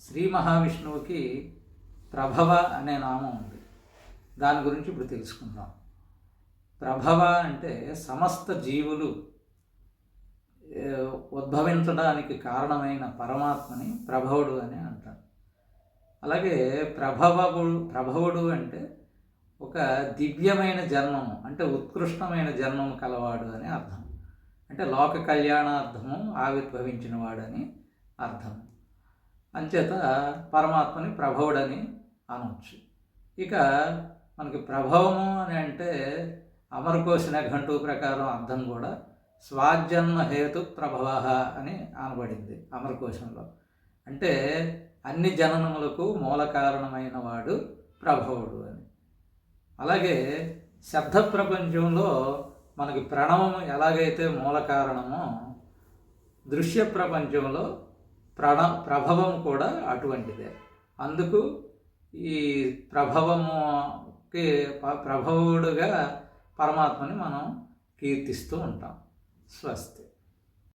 శ్రీ మహావిష్ణువుకి ప్రభవ అనే నామం ఉంది. దాని గురించి ఇప్పుడు తెలుసుకుందాం. ప్రభవ అంటే సమస్త జీవులు ఉద్భవించడానికి కారణమైన పరమాత్మని ప్రభవుడు అని అంటారు. అలాగే ప్రభవుడు అంటే ఒక దివ్యమైన జన్మము, అంటే ఉత్కృష్టమైన జన్మము కలవాడు అని అర్థం. అంటే లోక కళ్యాణార్థము ఆవిర్భవించిన వాడని అర్థం. అంచేత పరమాత్మని ప్రభవుడని అనవచ్చు. ఇక మనకి ప్రభవము అని అంటే అమరకోశ నిఘంటువు ప్రకారం అర్థం కూడా స్వాజన్మ హేతు ప్రభవ అని అనబడింది అమరకోశంలో. అంటే అన్ని జననములకు మూల కారణమైన వాడు ప్రభవుడు అని. అలాగే శబ్ద ప్రపంచంలో మనకి ప్రణవము ఎలాగైతే మూల కారణమో, దృశ్య ప్రపంచంలో ప్రభవం కూడా అటువంటిదే. అందుకు ఈ ప్రభవుడుగా పరమాత్మని మనం కీర్తిస్తూ ఉంటాం. స్వస్తి.